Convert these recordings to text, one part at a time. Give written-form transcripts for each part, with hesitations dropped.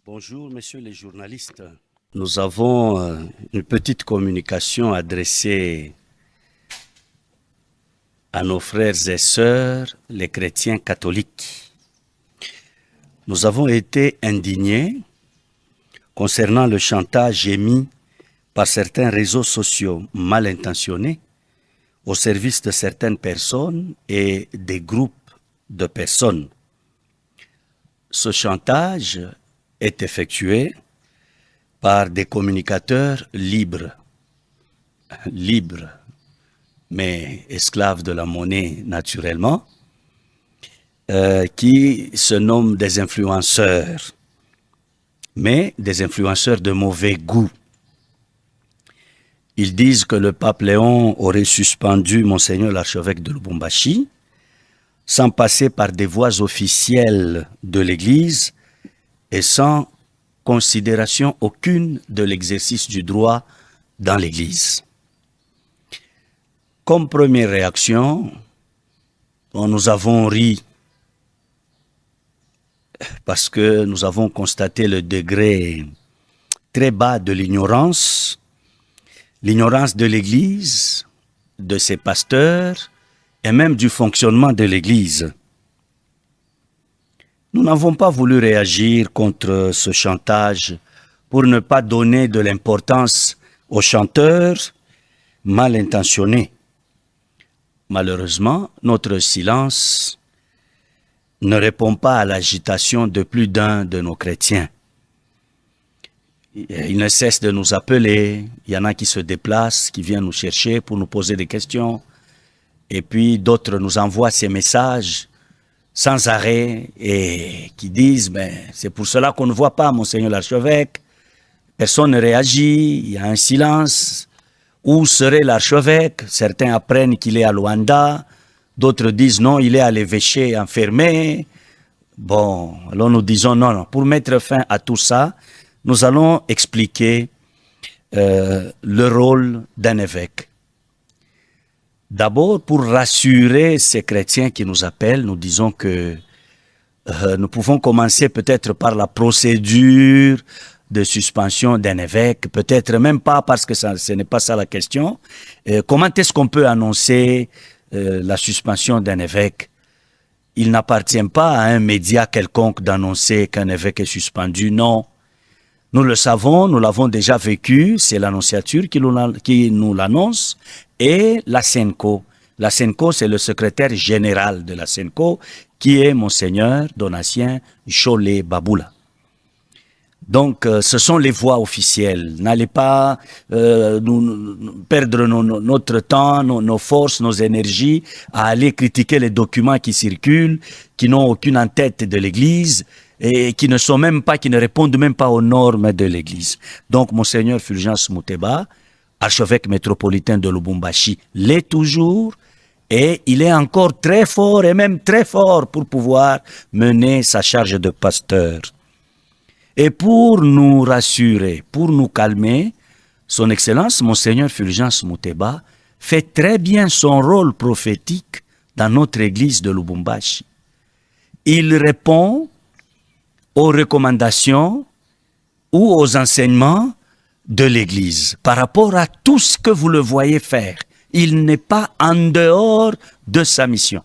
Bonjour, messieurs les journalistes. Nous avons une petite communication adressée à nos frères et sœurs, les chrétiens catholiques. Nous avons été indignés concernant le chantage émis par certains réseaux sociaux mal intentionnés au service de certaines personnes et des groupes de personnes. Ce chantage est effectué par des communicateurs libres, mais esclaves de la monnaie naturellement, qui se nomment des influenceurs, mais des influenceurs de mauvais goût. Ils disent que le pape Léon aurait suspendu Monseigneur l'archevêque de Lubumbashi sans passer par des voies officielles de l'Église et sans considération aucune de l'exercice du droit dans l'Église. Comme première réaction, nous avons ri parce que nous avons constaté le degré très bas de l'ignorance de l'Église, de ses pasteurs et même du fonctionnement de l'Église. Nous n'avons pas voulu réagir contre ce chantage pour ne pas donner de l'importance aux chanteurs mal intentionnés. Malheureusement, notre silence ne répond pas à l'agitation de plus d'un de nos chrétiens. Ils ne cessent de nous appeler, il y en a qui se déplacent, qui viennent nous chercher pour nous poser des questions, et puis d'autres nous envoient ces messages sans arrêt et qui disent « c'est pour cela qu'on ne voit pas Monseigneur l'archevêque, personne ne réagit, il y a un silence, où serait l'archevêque ?» Certains apprennent qu'il est à Luanda, d'autres disent « non, il est à l'évêché enfermé ». Bon, alors nous disons non, pour mettre fin à tout ça, nous allons expliquer le rôle d'un évêque. D'abord, pour rassurer ces chrétiens qui nous appellent, nous disons que nous pouvons commencer peut-être par la procédure de suspension d'un évêque, peut-être même pas parce que ce n'est pas ça la question. Comment est-ce qu'on peut annoncer la suspension d'un évêque? Il n'appartient pas à un média quelconque d'annoncer qu'un évêque est suspendu, non. Nous le savons, nous l'avons déjà vécu, c'est l'annonciature qui nous l'annonce, et la SENCO. La SENCO, c'est le secrétaire général de la SENCO, qui est Monseigneur Donatien Cholet Baboula. Donc, ce sont les voies officielles. N'allez pas perdre notre temps, nos forces, nos énergies à aller critiquer les documents qui circulent, qui n'ont aucune en-tête de l'Église, et qui ne répondent même pas aux normes de l'Église. Donc, Monseigneur Fulgence Mouteba, archevêque métropolitain de Lubumbashi, l'est toujours, et il est encore très fort, et même très fort, pour pouvoir mener sa charge de pasteur. Et pour nous rassurer, pour nous calmer, son Excellence, Monseigneur Fulgence Mouteba, fait très bien son rôle prophétique dans notre église de Lubumbashi. Il répond aux recommandations ou aux enseignements de l'Église par rapport à tout ce que vous le voyez faire. Il n'est pas en dehors de sa mission.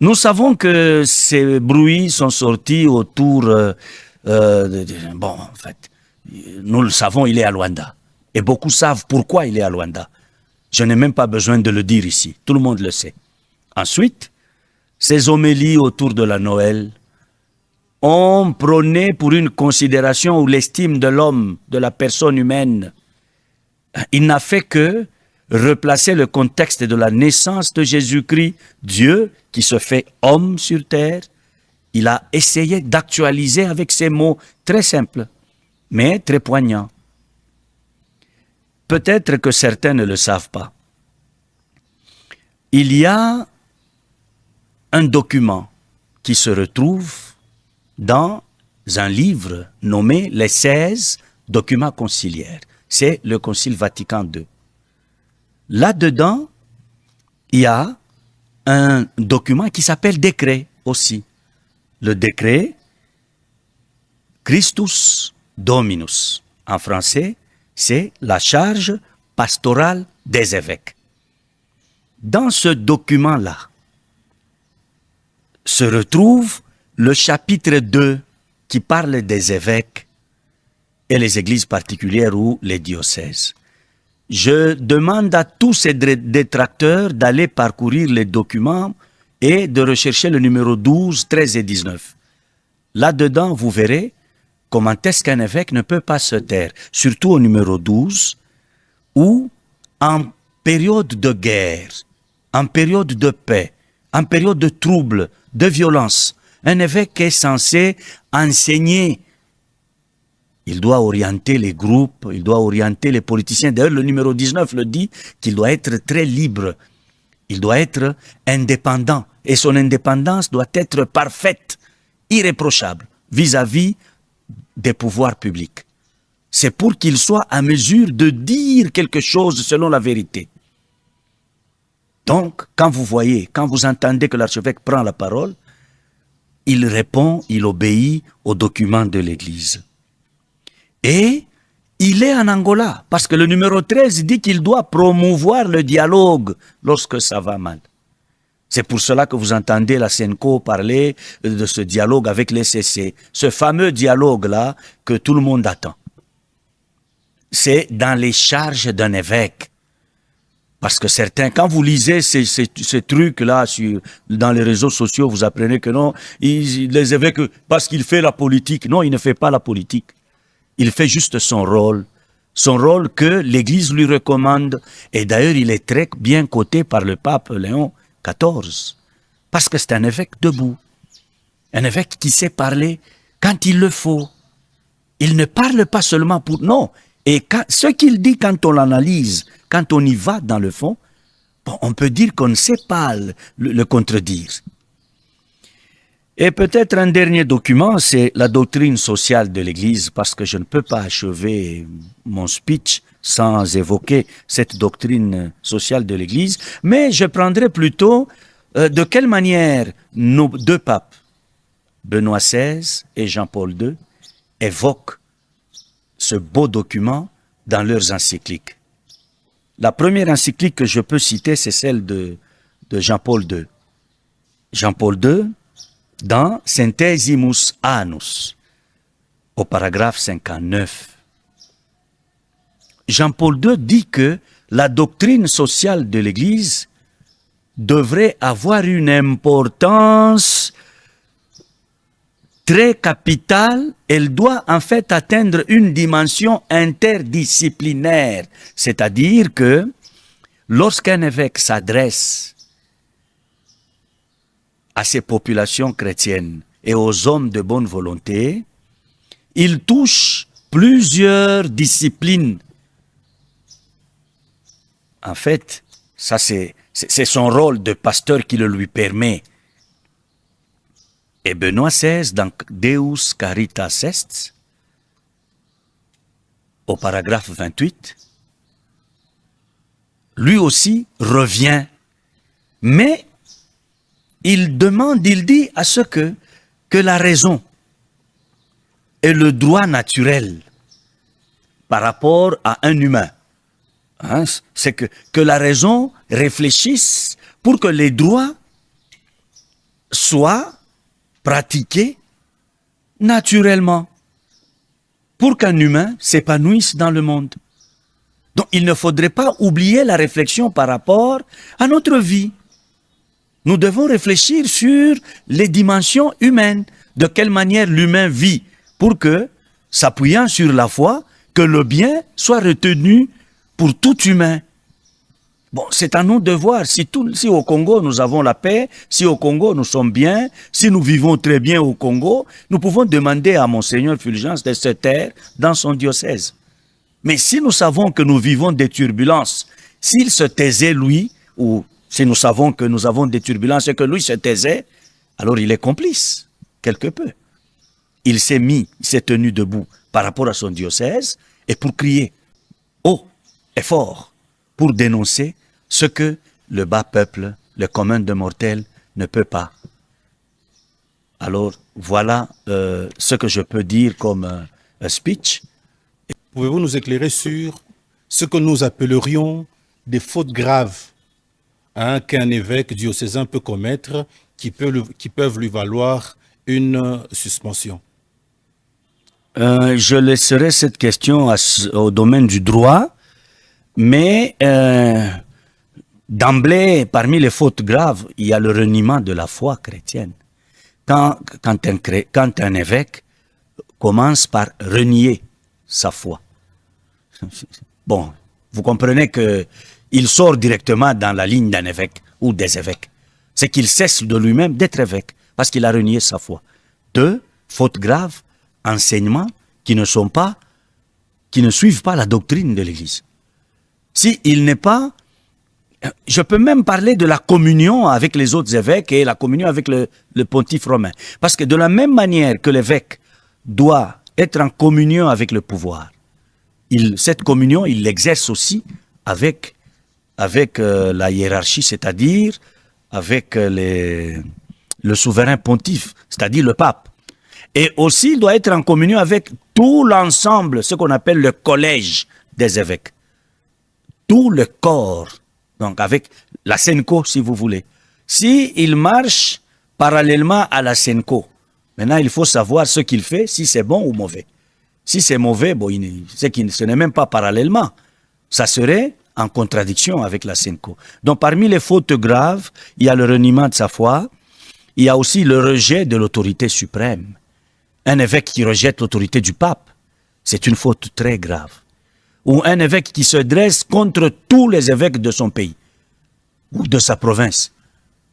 Nous savons que ces bruits sont sortis autour... en fait, nous le savons, il est à Luanda. Et beaucoup savent pourquoi il est à Luanda. Je n'ai même pas besoin de le dire ici. Tout le monde le sait. Ensuite, ces homélies autour de la Noël ont prôné pour une considération ou l'estime de l'homme, de la personne humaine. Il n'a fait que replacer le contexte de la naissance de Jésus-Christ, Dieu qui se fait homme sur terre. Il a essayé d'actualiser avec ces mots très simples, mais très poignants. Peut-être que certains ne le savent pas. Il y a un document qui se retrouve dans un livre nommé les 16 documents conciliaires. C'est le Concile Vatican II. Là-dedans, il y a un document qui s'appelle décret aussi. Le décret Christus Dominus. En français, c'est la charge pastorale des évêques. Dans ce document-là se retrouve le chapitre 2 qui parle des évêques et les églises particulières ou les diocèses. Je demande à tous ces détracteurs d'aller parcourir les documents et de rechercher le numéro 12, 13 et 19. Là-dedans, vous verrez comment est-ce qu'un évêque ne peut pas se taire, surtout au numéro 12, où en période de guerre, en période de paix, en période de trouble, de violence, un évêque est censé enseigner. Il doit orienter les groupes, il doit orienter les politiciens. D'ailleurs, le numéro 19 le dit qu'il doit être très libre. Il doit être indépendant. Et son indépendance doit être parfaite, irréprochable, vis-à-vis des pouvoirs publics. C'est pour qu'il soit à mesure de dire quelque chose selon la vérité. Donc, quand vous entendez que l'archevêque prend la parole, il répond, il obéit aux documents de l'Église. Et il est en Angola, parce que le numéro 13 dit qu'il doit promouvoir le dialogue lorsque ça va mal. C'est pour cela que vous entendez la SENCO parler de ce dialogue avec les CC, ce fameux dialogue-là que tout le monde attend. C'est dans les charges d'un évêque. Parce que certains, quand vous lisez ces trucs-là dans les réseaux sociaux, vous apprenez que non, les évêques, parce qu'il fait la politique. Non, il ne fait pas la politique. Il fait juste son rôle que l'Église lui recommande. Et d'ailleurs, il est très bien coté par le pape Léon XIV. Parce que c'est un évêque debout. Un évêque qui sait parler quand il le faut. Il ne parle pas seulement pour... Non. Et ce qu'il dit quand on l'analyse, quand on y va dans le fond, bon, on peut dire qu'on ne sait pas le contredire. Et peut-être un dernier document, c'est la doctrine sociale de l'Église, parce que je ne peux pas achever mon speech sans évoquer cette doctrine sociale de l'Église, mais je prendrai plutôt de quelle manière nos deux papes, Benoît XVI et Jean-Paul II, évoquent ce beau document dans leurs encycliques. La première encyclique que je peux citer, c'est celle de Jean-Paul II. Jean-Paul II, dans Centesimus Annus, au paragraphe 59. Jean-Paul II dit que la doctrine sociale de l'Église devrait avoir une importance très capitale. Elle doit en fait atteindre une dimension interdisciplinaire, c'est-à-dire que lorsqu'un évêque s'adresse à ces populations chrétiennes et aux hommes de bonne volonté, il touche plusieurs disciplines. En fait, ça c'est son rôle de pasteur qui le lui permet. Et Benoît XVI, dans Deus Caritas Est, au paragraphe 28, lui aussi revient, mais il dit à ce que la raison et le droit naturel par rapport à un humain, hein, c'est que la raison réfléchisse pour que les droits soient pratiqués naturellement, pour qu'un humain s'épanouisse dans le monde. Donc il ne faudrait pas oublier la réflexion par rapport à notre vie. Nous devons réfléchir sur les dimensions humaines, de quelle manière l'humain vit, pour que, s'appuyant sur la foi, que le bien soit retenu pour tout humain. Bon, c'est à nous de voir si au Congo nous avons la paix, si au Congo nous sommes bien, si nous vivons très bien au Congo, nous pouvons demander à Monseigneur Fulgence de se taire dans son diocèse. Mais si nous savons que nous vivons des turbulences, s'il se taisait lui, ou si nous savons que nous avons des turbulences et que lui se taisait, alors il est complice, quelque peu. Il s'est tenu debout par rapport à son diocèse et pour crier haut et fort, pour dénoncer ce que le bas peuple, le commun des mortels, ne peut pas Alors, voilà ce que je peux dire comme un speech. Pouvez-vous nous éclairer sur ce que nous appellerions des fautes graves qu'un évêque diocésain peut commettre qui peuvent lui valoir une suspension? Je laisserai cette question au domaine du droit, mais d'emblée, parmi les fautes graves, il y a le reniement de la foi chrétienne. Quand un évêque commence par renier sa foi. Bon, vous comprenez que il sort directement dans la ligne d'un évêque ou des évêques. C'est qu'il cesse de lui-même d'être évêque parce qu'il a renié sa foi. 2, fautes graves, enseignements qui ne suivent pas la doctrine de l'Église. S'il n'est pas, je peux même parler de la communion avec les autres évêques et la communion avec le pontife romain. Parce que de la même manière que l'évêque doit être en communion avec le pouvoir, cette communion, il l'exerce aussi avec la hiérarchie, c'est-à-dire avec le souverain pontife, c'est-à-dire le pape. Et aussi, il doit être en communion avec tout l'ensemble, ce qu'on appelle le collège des évêques. Tout le corps, donc avec la SENCO, si vous voulez. S'il marche parallèlement à la SENCO, maintenant, il faut savoir ce qu'il fait, si c'est bon ou mauvais. Si c'est mauvais, bon, ce n'est même pas parallèlement. Ça serait en contradiction avec la SENCO. Donc, parmi les fautes graves, il y a le reniement de sa foi, il y a aussi le rejet de l'autorité suprême. Un évêque qui rejette l'autorité du pape, c'est une faute très grave. Ou un évêque qui se dresse contre tous les évêques de son pays ou de sa province.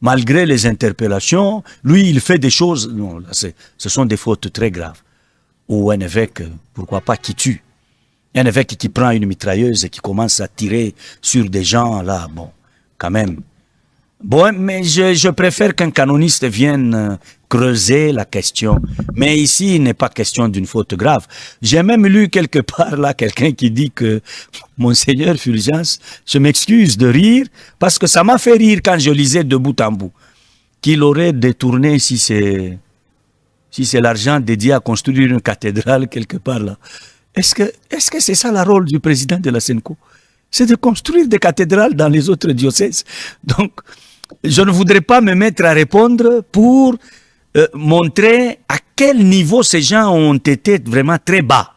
Malgré les interpellations, lui, il fait des choses... Non, ce sont des fautes très graves. Ou un évêque, pourquoi pas, qui tue. Un évêque qui prend une mitrailleuse et qui commence à tirer sur des gens, là, bon, quand même. Bon, mais je préfère qu'un canoniste vienne creuser la question. Mais ici, il n'est pas question d'une faute grave. J'ai même lu quelque part là quelqu'un qui dit que Monseigneur Fulgence, je m'excuse de rire parce que ça m'a fait rire quand je lisais de bout en bout. Qu'il aurait détourné, si c'est l'argent dédié à construire une cathédrale quelque part là. Est-ce que c'est ça le rôle du président de la SENCO? C'est de construire des cathédrales dans les autres diocèses. Donc, je ne voudrais pas me mettre à répondre pour montrer à quel niveau ces gens ont été vraiment très bas.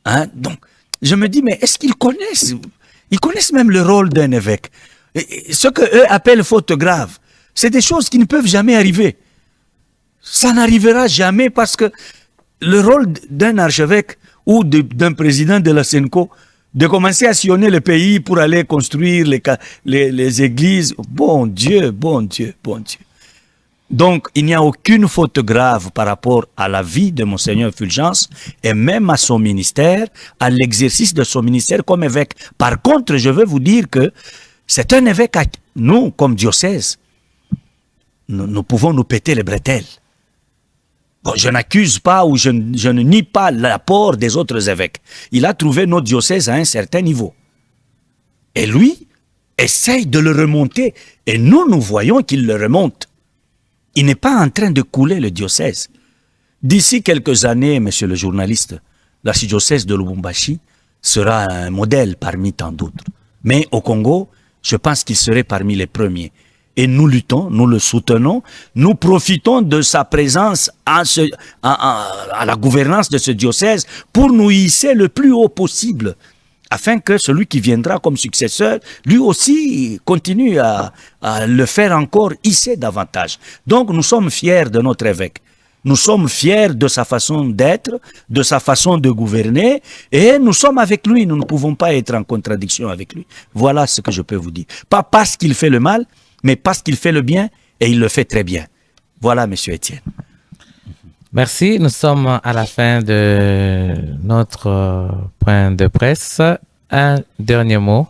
Hein? Donc, je me dis, mais est-ce qu'ils connaissent? Ils connaissent même le rôle d'un évêque. Et ce qu'eux appellent faute grave, c'est des choses qui ne peuvent jamais arriver. Ça n'arrivera jamais parce que le rôle d'un archevêque ou d'un président de la SENCO, de commencer à sillonner le pays pour aller construire les églises. Bon Dieu, bon Dieu, bon Dieu. Donc, il n'y a aucune faute grave par rapport à la vie de Monseigneur Fulgence et même à son ministère, à l'exercice de son ministère comme évêque. Par contre, je veux vous dire que c'est un évêque à nous, comme diocèse, nous pouvons nous péter les bretelles. Bon, je n'accuse pas ou je ne nie pas l'apport des autres évêques. Il a trouvé notre diocèse à un certain niveau. Et lui essaye de le remonter. Et nous voyons qu'il le remonte. Il n'est pas en train de couler le diocèse. D'ici quelques années, monsieur le journaliste, l'archidiocèse de Lubumbashi sera un modèle parmi tant d'autres. Mais au Congo, je pense qu'il serait parmi les premiers. Et nous luttons, nous le soutenons, nous profitons de sa présence à la gouvernance de ce diocèse pour nous hisser le plus haut possible, afin que celui qui viendra comme successeur, lui aussi continue à le faire encore hisser davantage. Donc nous sommes fiers de notre évêque. Nous sommes fiers de sa façon d'être, de sa façon de gouverner, et nous sommes avec lui. Nous ne pouvons pas être en contradiction avec lui. Voilà ce que je peux vous dire. Pas parce qu'il fait le mal, mais parce qu'il fait le bien, et il le fait très bien. Voilà, monsieur Étienne. Merci. Nous sommes à la fin de notre point de presse. Un dernier mot.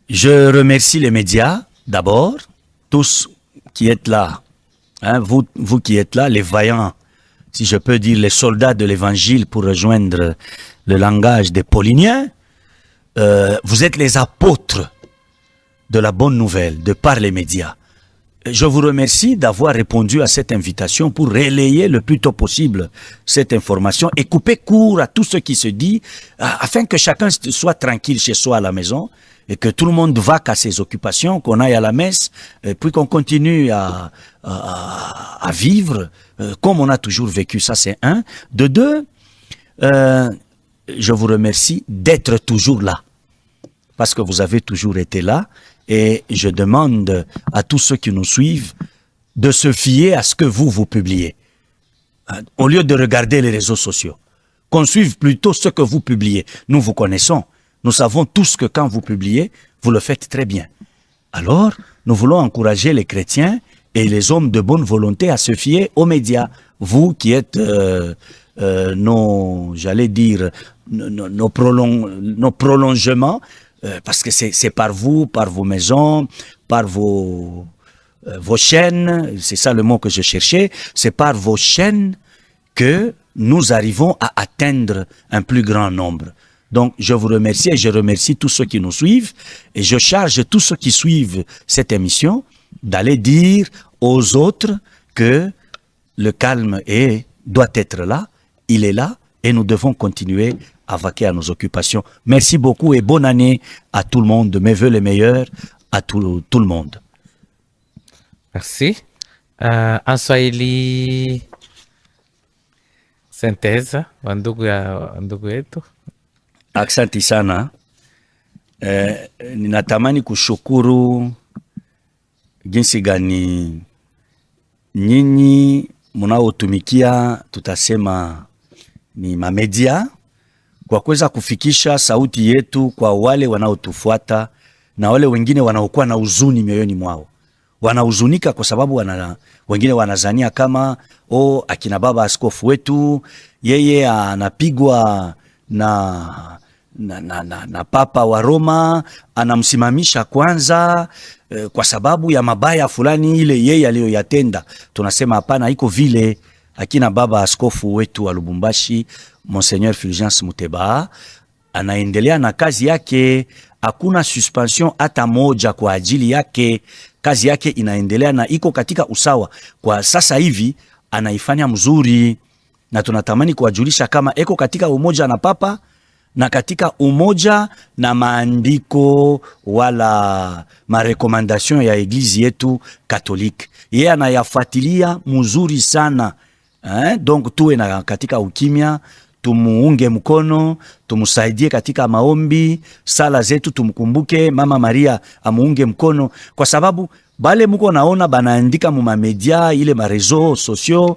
Je remercie les médias, d'abord, tous qui êtes là. Hein, vous qui êtes là, les vaillants, si je peux dire, les soldats de l'évangile pour rejoindre le langage des Pauliniens. Vous êtes les apôtres de la bonne nouvelle, de par les médias. je vous remercie d'avoir répondu à cette invitation pour relayer le plus tôt possible cette information et couper court à tout ce qui se dit afin que chacun soit tranquille chez soi à la maison et que tout le monde vaque à ses occupations, qu'on aille à la messe et puis qu'on continue à vivre comme on a toujours vécu. Ça, c'est un. De deux, je vous remercie d'être toujours là parce que vous avez toujours été là. Et je demande à tous ceux qui nous suivent de se fier à ce que vous publiez. Au lieu de regarder les réseaux sociaux, qu'on suive plutôt ce que vous publiez. Nous vous connaissons. Nous savons tous que quand vous publiez, vous le faites très bien. Alors, nous voulons encourager les chrétiens et les hommes de bonne volonté à se fier aux médias. Vous qui êtes nos prolongements, parce que c'est par vous, par vos maisons, par vos chaînes, c'est ça le mot que je cherchais, c'est par vos chaînes que nous arrivons à atteindre un plus grand nombre. Donc, je vous remercie et je remercie tous ceux qui nous suivent et je charge tous ceux qui suivent cette émission d'aller dire aux autres que le calme doit être là, il est là et nous devons continuer à vaquer à nos occupations. Merci beaucoup et bonne année à tout le monde. Mes vœux les meilleurs à tout le monde. Merci. En Swahili, synthèse, wandugu yetu. Asante sana. Ninatamani kushukuru jinsi gani nyinyi mnaotumikia, tutasema ni mamedia, kwa kuweza kufikisha sauti yetu kwa wale wanaotufuata na wale wengine wanaokuwa na huzuni mioyoni mwao. Wanahuzunika kwa sababu wengine wanazania kama akina baba askofu wetu yeye anapigwa na papa wa Roma, anamsimamisha kwanza kwa sababu ya mabaya fulani ile yeye aliyoyatenda. Tunasema hapana, iko vile. Akina baba askofu wetu wa Lubumbashi Monseigneur Fulgence Muteba anaendelea na kazi yake, hakuna suspension hata moja kwa ajili yake. Kazi yake inaendelea na iko katika usawa. Kwa sasa hivi anaifanya mzuri na tunatamani kuwajulisha kama eko katika umoja na papa na katika umoja na maandiko wala marekomandasyon ya eglizi yetu Katolike. Yeye anayafuatilia mzuri sana. Donc tuwe na katika ukimya, tumuunge mkono, tumusaidie katika maombi, sala zetu tumkumbuke Mama Maria amuunge mkono, kwa sababu bale muko naona banaandika mu mamedia ile marezo sosio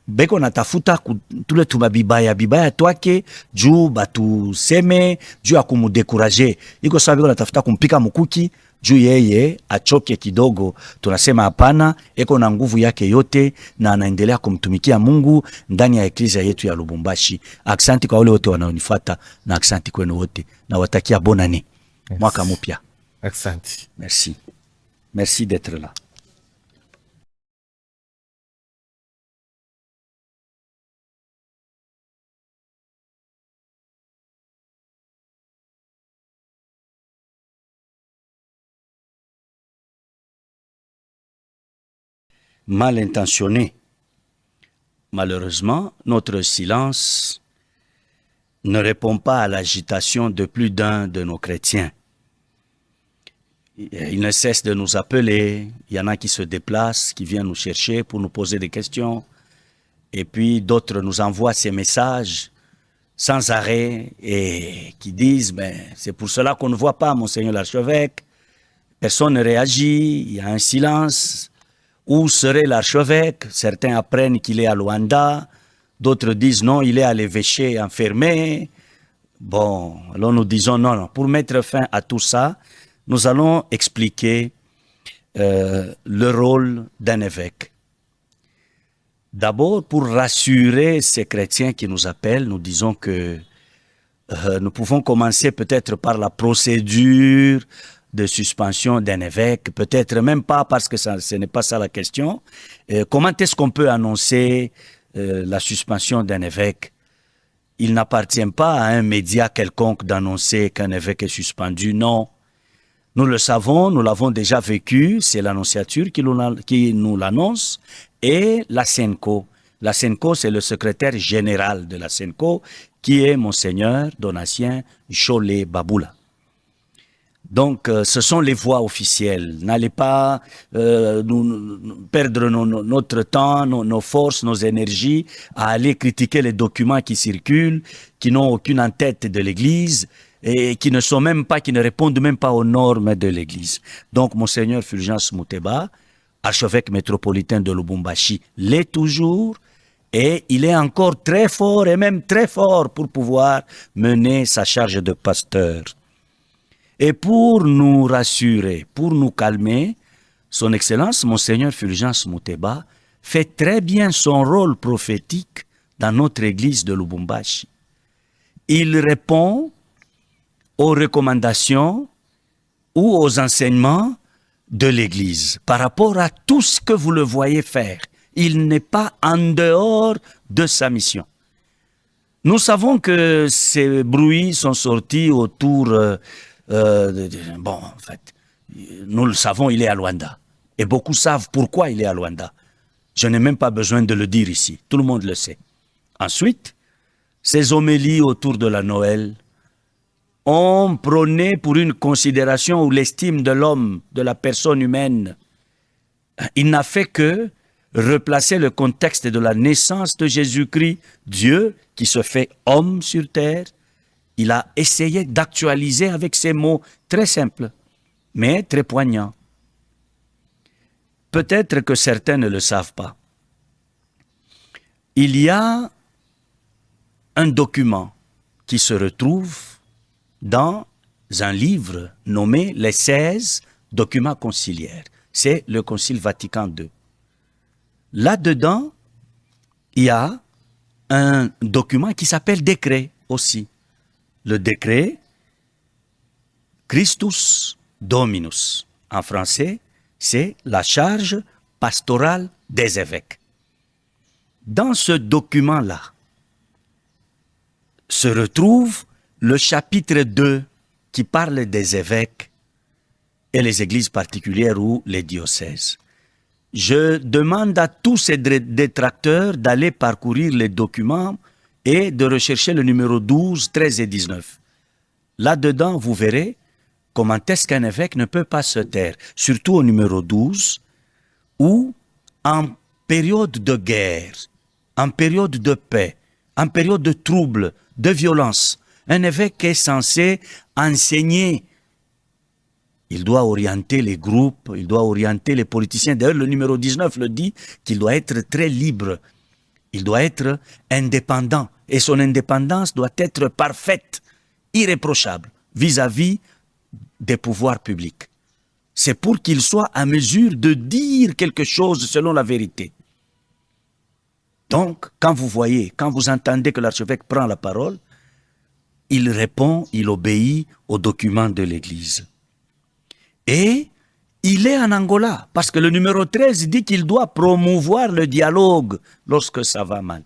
beko natafuta tule bibaya twake juu batuseme juu ya kumudekuraje. Iko sawa beko natafuta kumpika mukuki juu yeye achoke kidogo. Tunasema hapana, eko na nguvu yake yote na anaendelea kumtumikia Mungu ndani ya eklezia yetu ya Lubumbashi. Aksanti kwa wale wote wanaonifuata na aksanti kwenu wote na watakia bonane. Yes. Mwaka mpya. Aksanti. Merci. Merci d'être là. Mal intentionné. Malheureusement, notre silence ne répond pas à l'agitation de plus d'un de nos chrétiens. Ils ne cessent de nous appeler, il y en a qui se déplacent, qui viennent nous chercher pour nous poser des questions, et puis d'autres nous envoient ces messages sans arrêt et qui disent c'est pour cela qu'on ne voit pas Monseigneur l'archevêque, personne ne réagit, il y a un silence. Où serait l'archevêque? Certains apprennent qu'il est à Luanda, d'autres disent non, il est à l'évêché enfermé. Bon, alors nous disons non, pour mettre fin à tout ça, nous allons expliquer le rôle d'un évêque. D'abord, pour rassurer ces chrétiens qui nous appellent, nous disons que nous pouvons commencer peut-être par la procédure de suspension d'un évêque, peut-être même pas parce que ce n'est pas ça la question. Comment est-ce qu'on peut annoncer la suspension d'un évêque? Il n'appartient pas à un média quelconque d'annoncer qu'un évêque est suspendu, non. Nous le savons, nous l'avons déjà vécu, c'est l'annonciature qui nous l'annonce, et la SENCO. La SENCO, c'est le secrétaire général de la SENCO, qui est Monseigneur Donatien Cholet Baboula. Donc, ce sont les voix officielles. N'allez pas perdre notre temps, nos forces, nos énergies à aller critiquer les documents qui circulent, qui n'ont aucune en-tête de l'Église et qui ne répondent même pas aux normes de l'Église. Donc, Monseigneur Fulgence Mouteba, archevêque métropolitain de Lubumbashi, l'est toujours et il est encore très fort et même très fort pour pouvoir mener sa charge de pasteur. Et pour nous rassurer, pour nous calmer, son Excellence, Monseigneur Fulgence Mouteba, fait très bien son rôle prophétique dans notre église de Lubumbashi. Il répond aux recommandations ou aux enseignements de l'église par rapport à tout ce que vous le voyez faire. Il n'est pas en dehors de sa mission. Nous savons que ces bruits sont sortis autour... en fait, nous le savons, il est à Luanda. Et beaucoup savent pourquoi il est à Luanda. Je n'ai même pas besoin de le dire ici. Tout le monde le sait. Ensuite, ces homélies autour de la Noël ont prôné pour une considération ou l'estime de l'homme, de la personne humaine. Il n'a fait que replacer le contexte de la naissance de Jésus-Christ, Dieu qui se fait homme sur terre. Il a essayé d'actualiser avec ces mots très simples, mais très poignants. Peut-être que certains ne le savent pas. Il y a un document qui se retrouve dans un livre nommé les 16 documents conciliaires. C'est le Concile Vatican II. Là-dedans, il y a un document qui s'appelle décret aussi. Le décret Christus Dominus. En français, c'est la charge pastorale des évêques. Dans ce document-là se retrouve le chapitre 2 qui parle des évêques et les églises particulières ou les diocèses. Je demande à tous ces détracteurs d'aller parcourir les documents et de rechercher le numéro 12, 13 et 19. Là-dedans, vous verrez comment est-ce qu'un évêque ne peut pas se taire, surtout au numéro 12, où en période de guerre, en période de paix, en période de trouble, de violence, un évêque est censé enseigner. Il doit orienter les groupes, il doit orienter les politiciens. D'ailleurs, le numéro 19 le dit qu'il doit être très libre. Il doit être indépendant et son indépendance doit être parfaite, irréprochable vis-à-vis des pouvoirs publics. C'est pour qu'il soit à mesure de dire quelque chose selon la vérité. Donc, quand vous entendez que l'archevêque prend la parole, il répond, il obéit aux documents de l'Église. Et il est en Angola, parce que le numéro 13 dit qu'il doit promouvoir le dialogue lorsque ça va mal.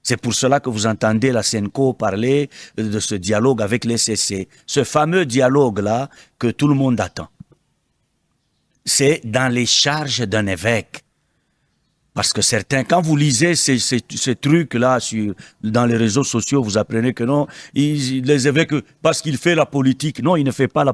C'est pour cela que vous entendez la SENCO parler de ce dialogue avec les CC, ce fameux dialogue-là que tout le monde attend. C'est dans les charges d'un évêque. Parce que certains, quand vous lisez ces trucs-là dans les réseaux sociaux, vous apprenez que non, les évêques, parce qu'il fait la politique. Non, il ne fait pas la